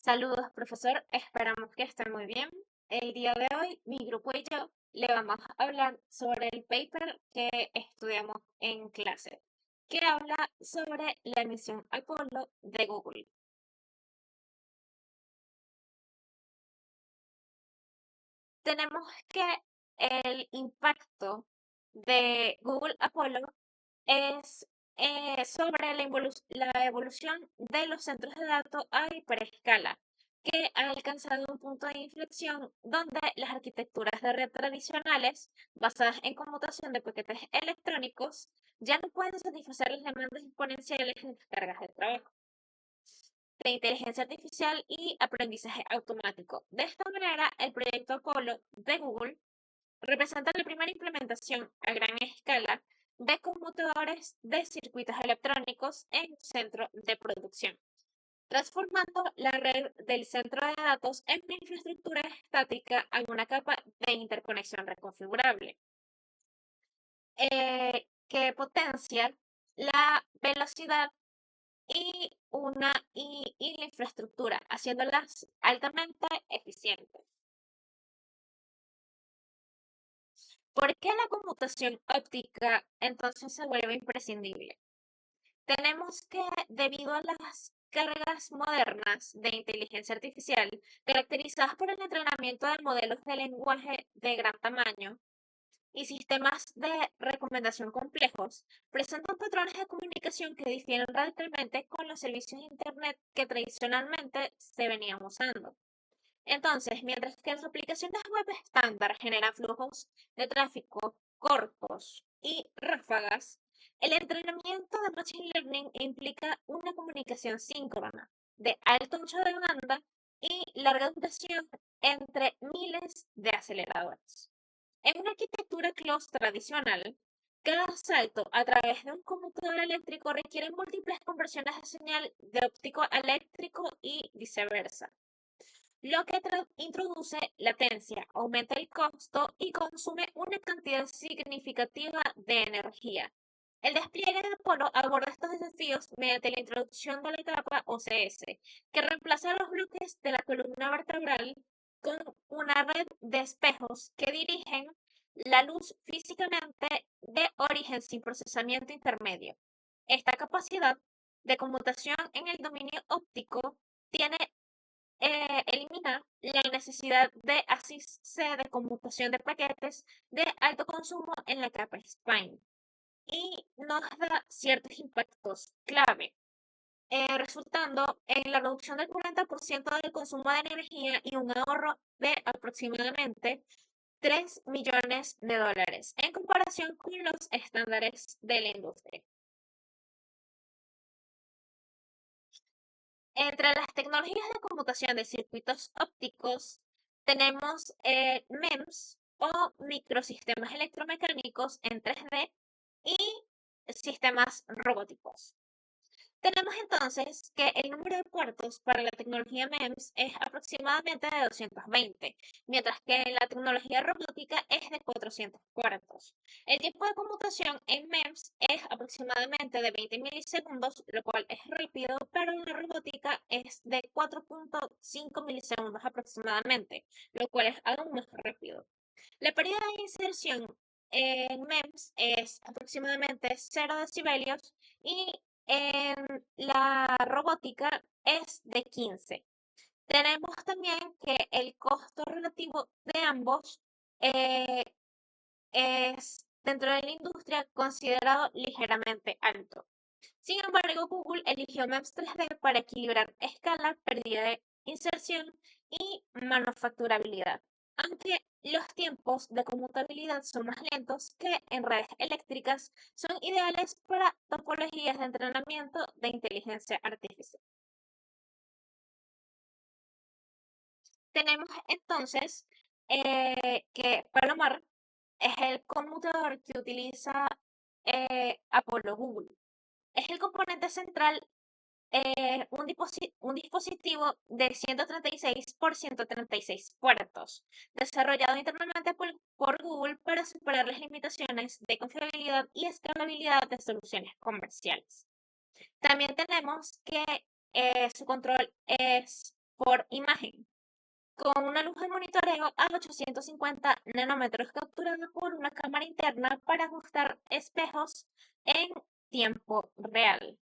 Saludos, profesor. Esperamos que esté muy bien. El día de hoy, mi grupo y yo le vamos a hablar sobre el paper que estudiamos en clase, que habla sobre la misión Apolo de Google. Tenemos que el impacto de Google Apolo es sobre la evolución de los centros de datos a hiperescala, que ha alcanzado un punto de inflexión donde las arquitecturas de red tradicionales, basadas en conmutación de paquetes electrónicos, ya no pueden satisfacer las demandas exponenciales de las cargas de trabajo, de inteligencia artificial y aprendizaje automático. De esta manera, el proyecto Apolo de Google representa la primera implementación a gran escala de conmutadores de circuitos electrónicos en centro de producción, transformando la red del centro de datos en una infraestructura estática a una capa de interconexión reconfigurable, que potencia la velocidad y la infraestructura, haciéndolas altamente eficientes. ¿Por qué la computación óptica entonces se vuelve imprescindible? Tenemos que, debido a las cargas modernas de inteligencia artificial, caracterizadas por el entrenamiento de modelos de lenguaje de gran tamaño y sistemas de recomendación complejos, presentan patrones de comunicación que difieren radicalmente con los servicios de Internet que tradicionalmente se venían usando. Entonces, mientras que las aplicaciones web estándar generan flujos de tráfico cortos y ráfagas, el entrenamiento de Machine Learning implica una comunicación síncrona de alto ancho de banda y larga duración entre miles de aceleradores. En una arquitectura closed tradicional, cada salto a través de un conmutador eléctrico requiere múltiples conversiones de señal de óptico a eléctrico y viceversa, lo que introduce latencia, aumenta el costo y consume una cantidad significativa de energía. El despliegue de Apolo aborda estos desafíos mediante la introducción de la capa OCS, que reemplaza los bloques de la columna vertebral con una red de espejos que dirigen la luz físicamente de origen sin procesamiento intermedio. Esta capacidad de conmutación en el dominio óptico tiene elimina la necesidad de asirse de conmutación de paquetes de alto consumo en la capa spine y nos da ciertos impactos clave, resultando en la reducción del 40% del consumo de energía y un ahorro de aproximadamente 3 millones de dólares en comparación con los estándares de la industria. Entre las tecnologías de computación de circuitos ópticos tenemos MEMS o microsistemas electromecánicos en 3D y sistemas robóticos. Tenemos entonces que el número de puertos para la tecnología MEMS es aproximadamente de 220, mientras que en la tecnología robótica es de 400 puertos. El tiempo de computación en MEMS es aproximadamente de 20 milisegundos, lo cual es rápido, pero en la robótica es de 4.5 milisegundos aproximadamente, lo cual es aún más rápido. La pérdida de inserción en MEMS es aproximadamente 0 decibelios y en la robótica es de 15. Tenemos también que el costo relativo de ambos eh, es dentro de la industria considerado ligeramente alto. Sin embargo, Google eligió MEMS 3D para equilibrar escala, pérdida de inserción y manufacturabilidad, aunque los tiempos de conmutabilidad son más lentos que en redes eléctricas, son ideales para topologías de entrenamiento de inteligencia artificial. Tenemos entonces que Palomar es el conmutador que utiliza Apolo Google. Es el componente central, un dispositivo de 136 por 136 puertos, desarrollado internamente por Google para superar las limitaciones de confiabilidad y escalabilidad de soluciones comerciales. También tenemos que su control es por imagen, con una luz de monitoreo a 850 nanómetros capturada por una cámara interna para ajustar espejos en tiempo real.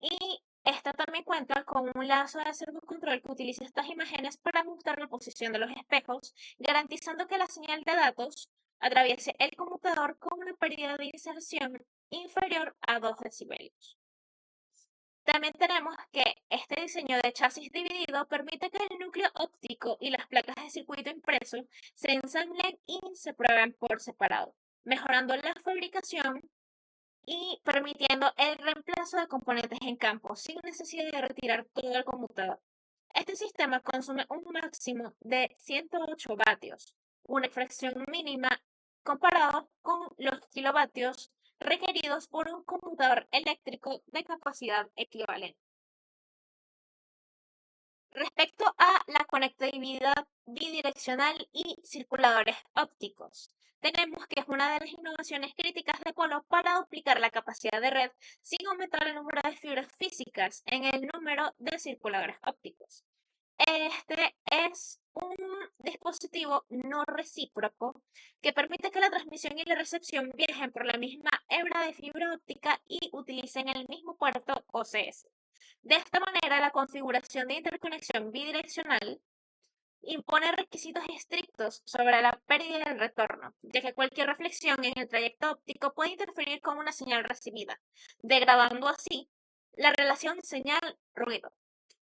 Y esta también cuenta con un lazo de servocontrol que utiliza estas imágenes para ajustar la posición de los espejos, garantizando que la señal de datos atraviese el computador con una pérdida de inserción inferior a 2 decibelios. También tenemos que este diseño de chasis dividido permite que el núcleo óptico y las placas de circuito impreso se ensamblen y se prueben por separado, mejorando la fabricación y permitiendo el reemplazo de componentes en campo sin necesidad de retirar todo el conmutador. Este sistema consume un máximo de 108 vatios, una fracción mínima comparado con los kilovatios requeridos por un computador eléctrico de capacidad equivalente. Respecto a la conectividad bidireccional y circuladores ópticos, tenemos que es una de las innovaciones críticas de Polo para duplicar la capacidad de red sin aumentar el número de fibras físicas en el número de circuladores ópticos. Este es un dispositivo no recíproco que permite que la transmisión y la recepción viajen por la misma hebra de fibra óptica y utilicen el mismo puerto OCS. De esta manera, la configuración de interconexión bidireccional impone requisitos estrictos sobre la pérdida del retorno, ya que cualquier reflexión en el trayecto óptico puede interferir con una señal recibida, degradando así la relación señal-ruido.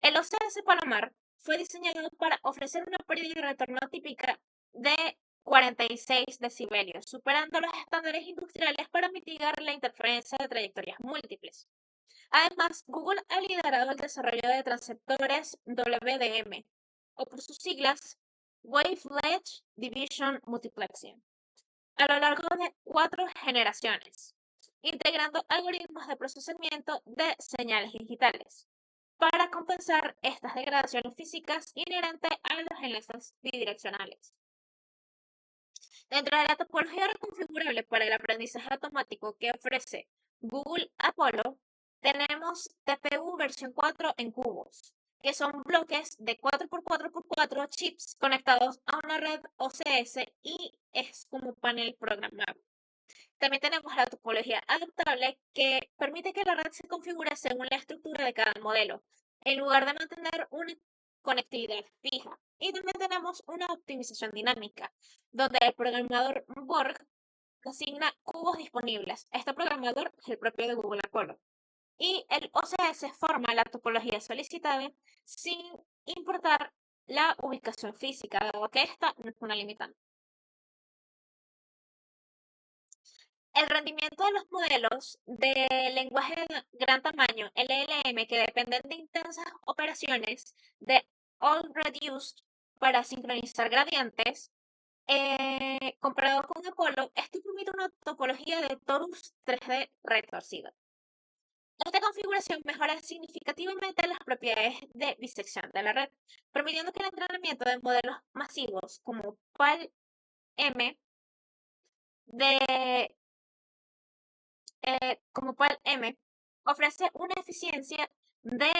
El OCS Palomar fue diseñado para ofrecer una pérdida de retorno típica de 46 decibelios, superando los estándares industriales para mitigar la interferencia de trayectorias múltiples. Además, Google ha liderado el desarrollo de transceptores WDM, o por sus siglas, Wavelength Division Multiplexing, a lo largo de 4 generaciones, integrando algoritmos de procesamiento de señales digitales para compensar estas degradaciones físicas inherentes a los enlaces bidireccionales. Dentro de la topología reconfigurable para el aprendizaje automático que ofrece Google Apollo, tenemos TPU versión 4 en cubos, que son bloques de 4x4x4 chips conectados a una red OCS y es como panel programable. También tenemos la topología adaptable que permite que la red se configure según la estructura de cada modelo, en lugar de mantener una conectividad fija. Y también tenemos una optimización dinámica, donde el programador Borg asigna cubos disponibles. Este programador es el propio de Google Apollo. Y el OCS forma la topología solicitada sin importar la ubicación física, dado que esta no es una limitante. El rendimiento de los modelos de lenguaje de gran tamaño, LLM, que dependen de intensas operaciones de all-reduced para sincronizar gradientes, comparado con Apollo, esto permite una topología de torus 3D retorcida. Esta configuración mejora significativamente las propiedades de bisección de la red, permitiendo que el entrenamiento de modelos masivos como PAL-M de como PAL-M, ofrece una eficiencia de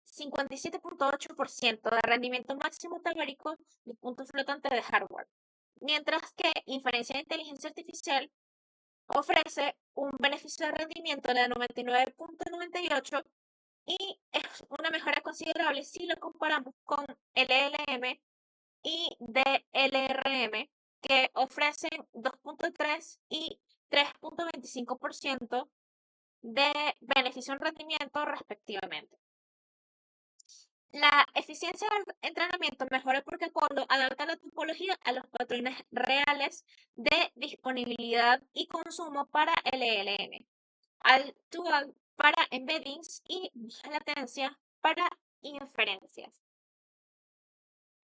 57.8% de rendimiento máximo teórico de punto flotante de hardware, mientras que inferencia de inteligencia artificial ofrece un beneficio de rendimiento de 99.98 y es una mejora considerable si lo comparamos con LLM y DLRM, que ofrecen 2.3 y 3.25% de beneficio en rendimiento respectivamente. La eficiencia del entrenamiento mejora porque Apollo adapta la topología a los patrones reales de disponibilidad y consumo para LLM, al-to-al para embeddings y baja latencia para inferencias.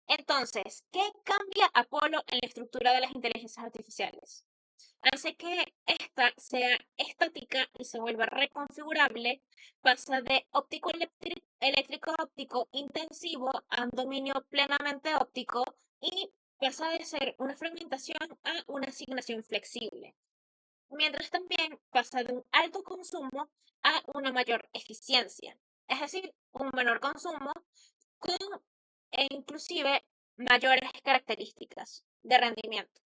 Entonces, ¿qué cambia Apollo en la estructura de las inteligencias artificiales? Hace que esta sea estática y se vuelva reconfigurable, pasa de óptico eléctrico óptico intensivo a un dominio plenamente óptico y pasa de ser una fragmentación a una asignación flexible. Mientras también pasa de un alto consumo a una mayor eficiencia, es decir, un menor consumo con e inclusive mayores características de rendimiento.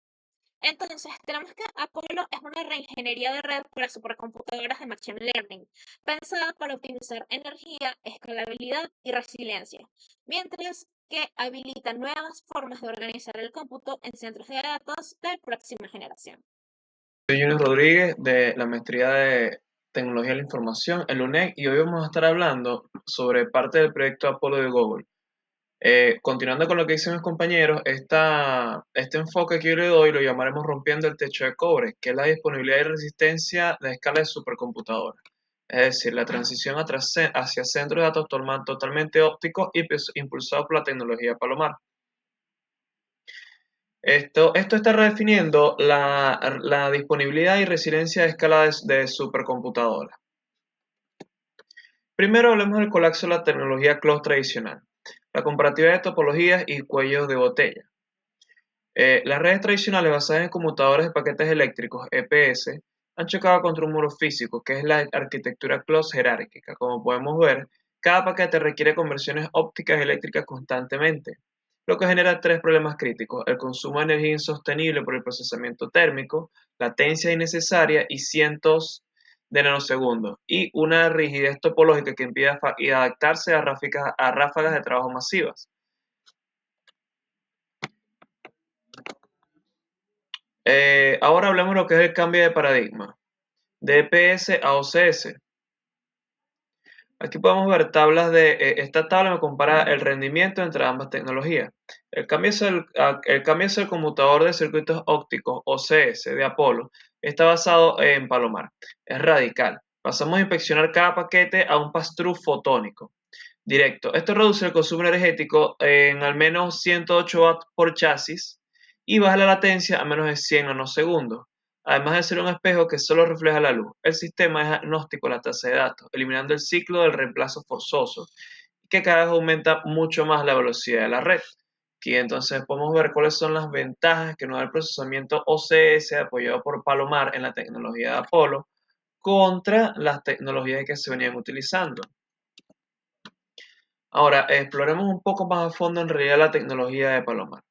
Entonces, tenemos que Apollo es una reingeniería de red para supercomputadoras de Machine Learning, pensada para optimizar energía, escalabilidad y resiliencia, mientras que habilita nuevas formas de organizar el cómputo en centros de datos de próxima generación. Soy Junior Rodríguez de la Maestría de Tecnología de la Información en la UNED y hoy vamos a estar hablando sobre parte del proyecto Apolo de Google. Continuando con lo que dicen mis compañeros, este enfoque que yo le doy lo llamaremos rompiendo el techo de cobre, que es la disponibilidad y resistencia de escala de supercomputadoras. Es decir, la transición hacia centros de datos totalmente ópticos y impulsados por la tecnología Palomar. Esto está redefiniendo la disponibilidad y resiliencia de escala de supercomputadoras. Primero hablemos del colapso de la tecnología cloud tradicional, la comparativa de topologías y cuellos de botella. Las redes tradicionales basadas en conmutadores de paquetes eléctricos, EPS, han chocado contra un muro físico, que es la arquitectura cloud jerárquica. Como podemos ver, cada paquete requiere conversiones ópticas y eléctricas constantemente, lo que genera tres problemas críticos: el consumo de energía insostenible por el procesamiento térmico, latencia innecesaria y cientos de nanosegundos, y una rigidez topológica que impide adaptarse a ráfagas de trabajo masivas. Ahora hablemos de lo que es el cambio de paradigma, de EPS a OCS. Aquí podemos ver esta tabla me compara el rendimiento entre ambas tecnologías. El cambio es el conmutador de circuitos ópticos OCS de Apolo, está basado en Palomar. Es radical. Pasamos a inspeccionar cada paquete a un pass-through fotónico directo. Esto reduce el consumo energético en al menos 108 watts por chasis y baja la latencia a menos de 100 nanosegundos. Además de ser un espejo que solo refleja la luz, el sistema es agnóstico a la tasa de datos, eliminando el ciclo del reemplazo forzoso, que cada vez aumenta mucho más la velocidad de la red. Aquí entonces podemos ver cuáles son las ventajas que nos da el procesamiento OCS apoyado por Palomar en la tecnología de Apolo contra las tecnologías que se venían utilizando. Ahora, exploremos un poco más a fondo en realidad la tecnología de Palomar.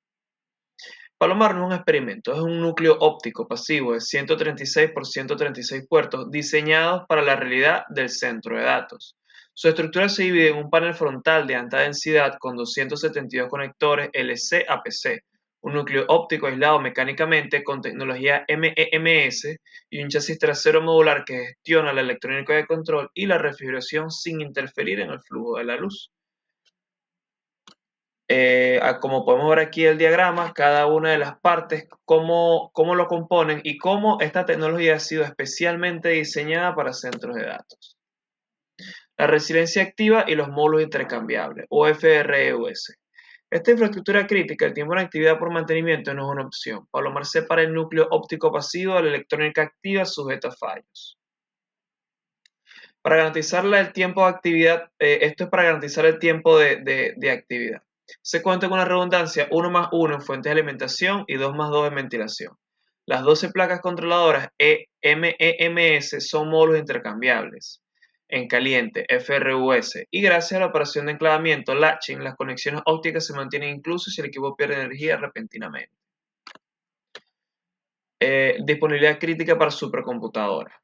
Palomar no es un experimento, es un núcleo óptico pasivo de 136 por 136 puertos diseñados para la realidad del centro de datos. Su estructura se divide en un panel frontal de alta densidad con 272 conectores LC-APC, un núcleo óptico aislado mecánicamente con tecnología MEMS y un chasis trasero modular que gestiona la electrónica de control y la refrigeración sin interferir en el flujo de la luz. Como podemos ver aquí el diagrama, cada una de las partes, cómo lo componen y cómo esta tecnología ha sido especialmente diseñada para centros de datos. La resiliencia activa y los módulos intercambiables, o FREUS. Esta infraestructura crítica, el tiempo de actividad por mantenimiento no es una opción. Palomar separa el núcleo óptico pasivo de la electrónica activa sujeta a fallos. Para garantizar el tiempo de actividad, esto es para garantizar el tiempo de actividad. Se cuenta con una redundancia 1 más 1 en fuentes de alimentación y 2 más 2 en ventilación. Las 12 placas controladoras MEMS son módulos intercambiables en caliente, FRUS, y gracias a la operación de enclavamiento latching, las conexiones ópticas se mantienen incluso si el equipo pierde energía repentinamente. Disponibilidad crítica para supercomputadoras.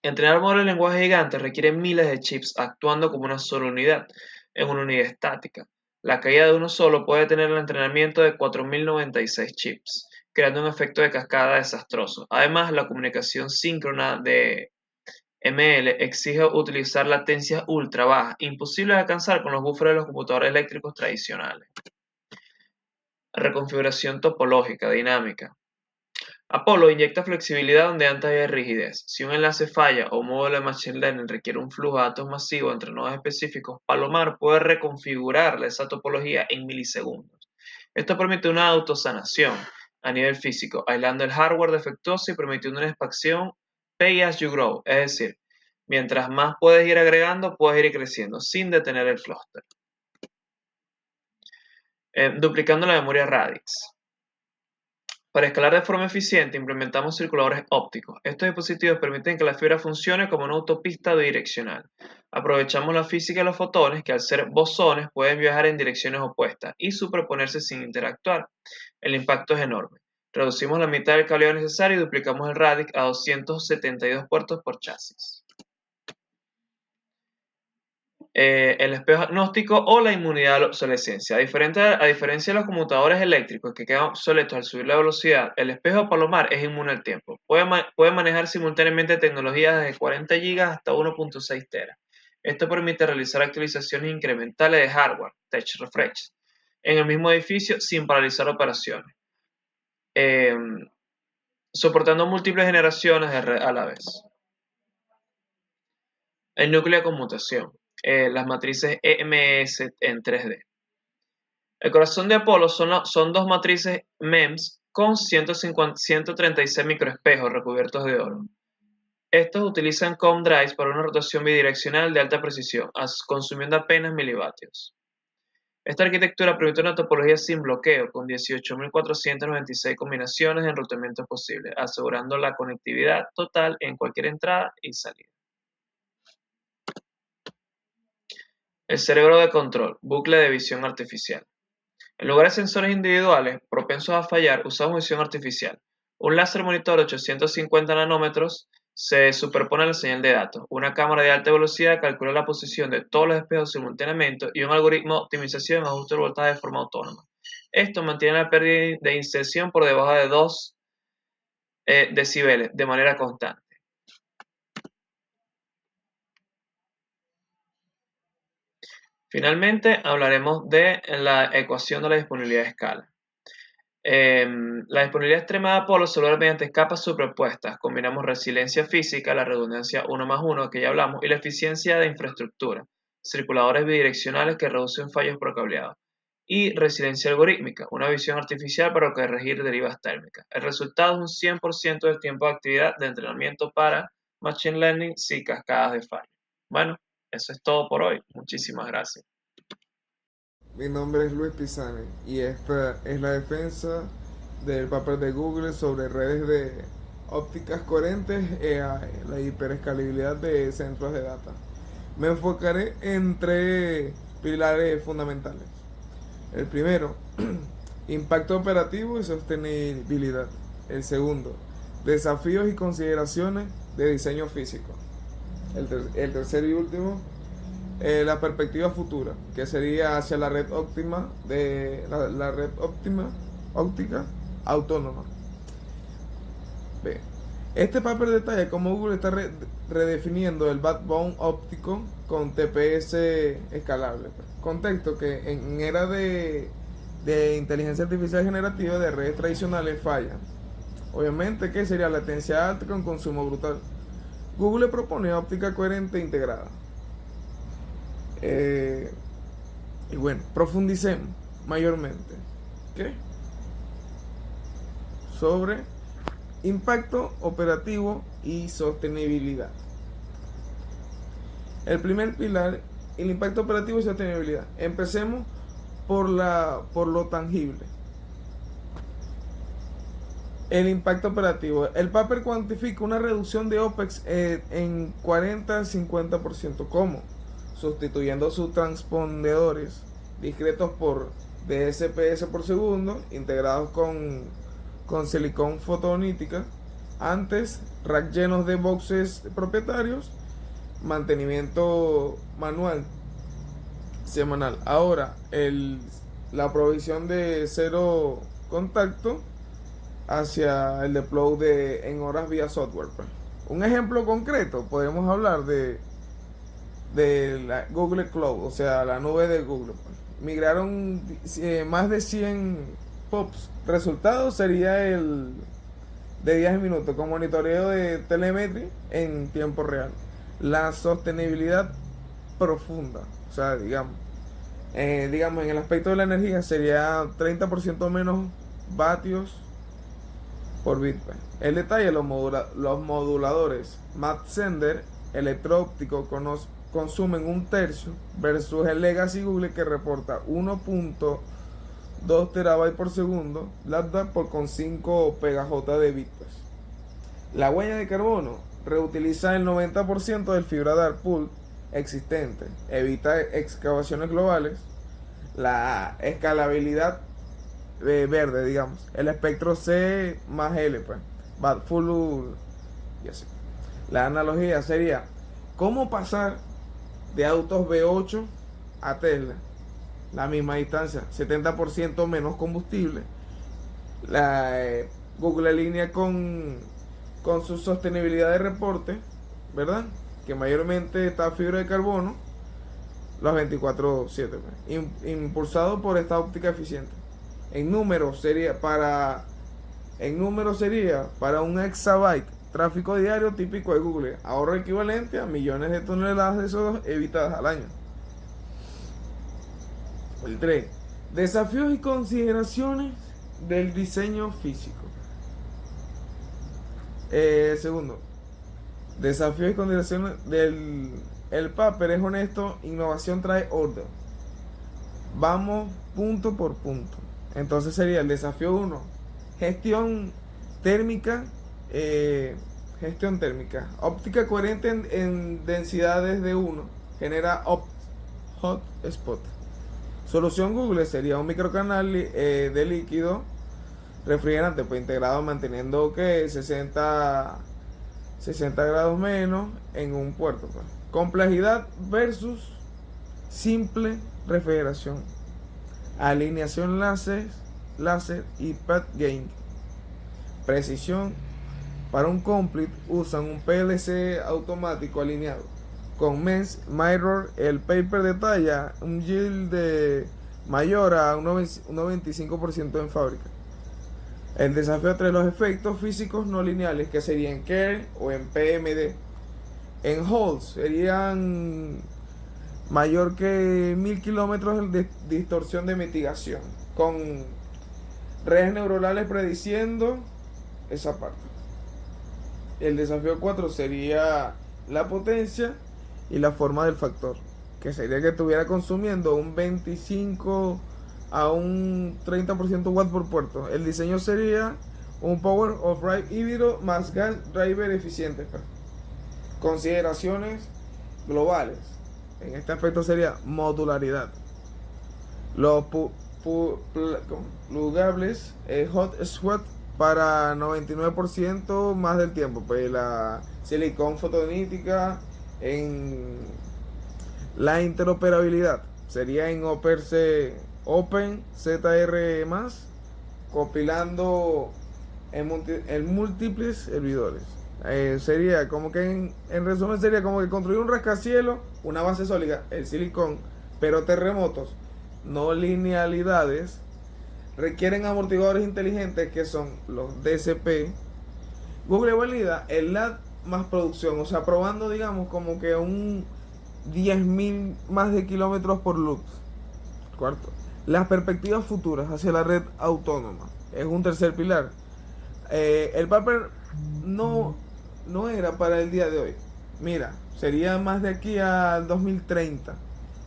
Entrenar modelos de lenguaje gigante requiere miles de chips actuando como una sola unidad, en una unidad estática. La caída de uno solo puede tener el entrenamiento de 4096 chips, creando un efecto de cascada desastroso. Además, la comunicación síncrona de ML exige utilizar latencias ultra bajas, imposibles de alcanzar con los buffers de los computadores eléctricos tradicionales. Reconfiguración topológica dinámica. Apolo inyecta flexibilidad donde antes había rigidez. Si un enlace falla o un módulo de Machine Learning requiere un flujo de datos masivo entre nodos específicos, Palomar puede reconfigurar esa topología en milisegundos. Esto permite una autosanación a nivel físico, aislando el hardware defectuoso y permitiendo una expansión pay as you grow, es decir, mientras más puedes ir agregando, puedes ir creciendo sin detener el clúster. Duplicando la memoria Radix. Para escalar de forma eficiente, implementamos circuladores ópticos. Estos dispositivos permiten que la fibra funcione como una autopista bidireccional. Aprovechamos la física de los fotones que al ser bosones pueden viajar en direcciones opuestas y superponerse sin interactuar. El impacto es enorme. Reducimos la mitad del cableado necesario y duplicamos el radix a 272 puertos por chasis. El espejo agnóstico o la inmunidad a la obsolescencia. A diferencia de los conmutadores eléctricos que quedan obsoletos al subir la velocidad, el espejo palomar es inmune al tiempo. Puede manejar simultáneamente tecnologías desde 40 GB hasta 1.6 TB. Esto permite realizar actualizaciones incrementales de hardware, tech refresh, en el mismo edificio sin paralizar operaciones, soportando múltiples generaciones de red a la vez. El núcleo de conmutación, las matrices EMS en 3D. El corazón de Apolo son dos matrices MEMS con 136 microespejos recubiertos de oro. Estos utilizan COM drives para una rotación bidireccional de alta precisión, consumiendo apenas milivatios. Esta arquitectura permite una topología sin bloqueo, con 18.496 combinaciones de enrutamientos posibles, asegurando la conectividad total en cualquier entrada y salida. El cerebro de control, bucle de visión artificial. En lugar de sensores individuales propensos a fallar, usamos visión artificial. Un láser monitor de 850 nanómetros se superpone a la señal de datos. Una cámara de alta velocidad calcula la posición de todos los espejos simultáneamente y un algoritmo de optimización ajusta el voltaje de forma autónoma. Esto mantiene la pérdida de inserción por debajo de 2 decibeles de manera constante. Finalmente, hablaremos de la ecuación de la disponibilidad de escala. La disponibilidad extrema de Apolo se logra mediante capas superpuestas. Combinamos resiliencia física, la redundancia 1 más 1 que ya hablamos, y la eficiencia de infraestructura, circuladores bidireccionales que reducen fallos por cableado, y resiliencia algorítmica, una visión artificial para corregir derivas térmicas. El resultado es un 100% del tiempo de actividad de entrenamiento para Machine Learning sin cascadas de fallo. Bueno, eso es todo por hoy. Muchísimas gracias. Mi nombre es Luis Pisani y esta es la defensa del papel de Google sobre redes de ópticas coherentes AI, la hiperescalabilidad de centros de data. Me enfocaré en tres pilares fundamentales. El primero, impacto operativo y sostenibilidad. El segundo, desafíos y consideraciones de diseño físico. El tercero y último, la perspectiva futura, que sería hacia la red óptima la red óptica autónoma. B. Este paper detalla cómo Google está redefiniendo el backbone óptico con TPS escalable. Contexto que en era de inteligencia artificial generativa de redes tradicionales fallan. Obviamente que sería latencia alta con consumo brutal. Google propone óptica coherente e integrada. Y bueno, profundicemos mayormente. ¿Qué? Sobre impacto operativo y sostenibilidad. El primer pilar, el impacto operativo y sostenibilidad. Empecemos por lo tangible. El impacto operativo. El paper cuantifica una reducción de OPEX en 40-50%. ¿Cómo? Sustituyendo sus transpondedores discretos por DSPS por segundo, integrados con silicón fotonítica. Antes, rack llenos de boxes propietarios, mantenimiento manual semanal. Ahora, la provisión de cero contacto hacia el deploy en horas vía software. Un ejemplo concreto, podemos hablar de la Google Cloud, o sea, la nube de Google. Migraron más de 100 POPs. Resultado sería el de 10 minutos con monitoreo de telemetría en tiempo real. La sostenibilidad profunda, o sea, digamos en el aspecto de la energía sería 30% menos vatios por bit. El detalle, los moduladores Mach-Zehnder electro-óptico consumen un tercio versus el Legacy Google que reporta 1.2 terabytes por segundo lambda con 5 PJ de bits. La huella de carbono reutiliza el 90% del fibra Dark Pool existente, evita excavaciones globales, la escalabilidad verde, digamos, el espectro C más L, pues, va full y así. La analogía sería cómo pasar de autos V8 a Tesla, la misma distancia, 70% menos combustible. Google alinea con su sostenibilidad de reporte, ¿verdad? Que mayormente está fibra de carbono, los 24/7, impulsado por esta óptica eficiente. En número sería para un exabyte tráfico diario típico de Google, ahorro equivalente a millones de toneladas de CO2 evitadas al año. El 3. Desafíos y consideraciones del diseño físico. Segundo, desafíos y consideraciones del el paper es honesto, innovación trae orden. Vamos punto por punto. Entonces sería el desafío 1, gestión térmica, óptica coherente en densidades de 1, genera hotspot. Solución Google sería un microcanal de líquido refrigerante, pues integrado manteniendo que 60 grados menos en un puerto, pues. Complejidad versus simple refrigeración. Alineación láser y path gain. Precisión. Para un complete usan un PLC automático alineado. Con MEMS Mirror, el paper detalla un yield mayor a un 95% en fábrica. El desafío 3, los efectos físicos no lineales, que serían Kerr o en PMD. En Halls serían mayor que 1000 kilómetros de distorsión de mitigación, con redes neuronales prediciendo esa parte. El desafío 4 sería la potencia y la forma del factor, que sería que estuviera consumiendo un 25 a un 30% watt por puerto. El diseño sería un power of drive híbrido más gas driver eficiente. Consideraciones globales en este aspecto sería modularidad. Los plugables, hotspot para 99% más del tiempo, pues la silicón fotonítica. En la interoperabilidad sería en OpenZR+, compilando en múltiples servidores. Sería como que en resumen sería como que construir un rascacielos, una base sólida, el silicón, pero terremotos, no linealidades, requieren amortiguadores inteligentes que son los DCP. Google valida el LAD más producción, o sea, probando, digamos, como que un 10.000 más de kilómetros por loops. Cuarto, las perspectivas futuras hacia la red autónoma es un tercer pilar. El paper no era para el día de hoy. Mira, sería más de aquí al 2030.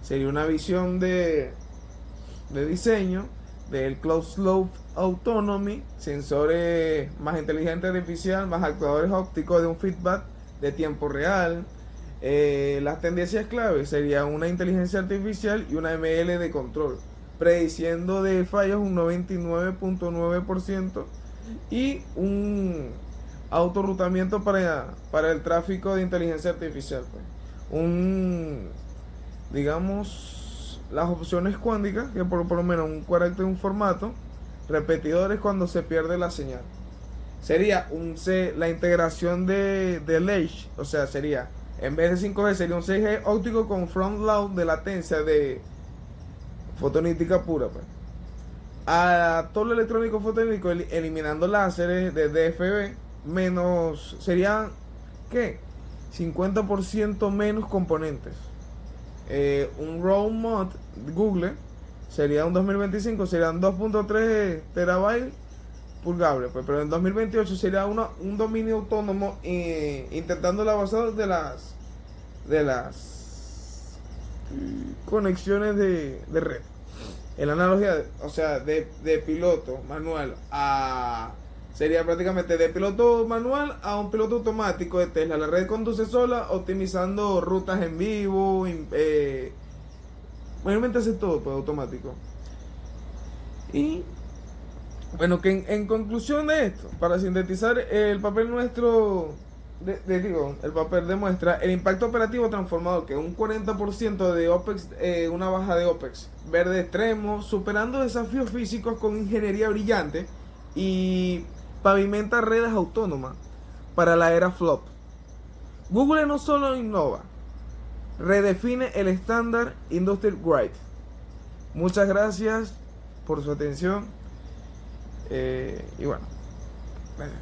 Sería una visión de diseño del Closed Loop Autonomy, sensores más inteligencia artificial, más actuadores ópticos de un feedback de tiempo real. Las tendencias claves serían una inteligencia artificial y una ML de control, prediciendo de fallos un 99.9% y un autorrutamiento para el tráfico de inteligencia artificial, pues. Digamos, las opciones cuánticas, que por lo menos un carácter, un formato, repetidores cuando se pierde la señal. Sería la integración de Edge, o sea, sería, en vez de 5G, sería un 6G óptico con front load de latencia de fotonítica pura, pues. A todo lo electrónico fotonítico eliminando láseres de DFB, menos, sería, ¿qué? 50% menos componentes. Un RAW mod Google sería un 2025, serían 2.3 terabytes pulgables, pues, pero en 2028 sería un dominio autónomo intentando la basada de las conexiones de red. En la analogía, o sea, de piloto manual a Sería prácticamente de piloto manual a un piloto automático de Tesla. La red conduce sola, optimizando rutas en vivo, mayormente hace todo pues, automático. Y bueno, que en conclusión de esto, para sintetizar, el papel nuestro, el papel demuestra el impacto operativo transformador, que un 40% de OPEX, una baja de OPEX verde extremo, superando desafíos físicos con ingeniería brillante y pavimenta redes autónomas para la era flop. Google no solo innova, redefine el estándar Industrial Grade. Muchas gracias por su atención. Y bueno, gracias.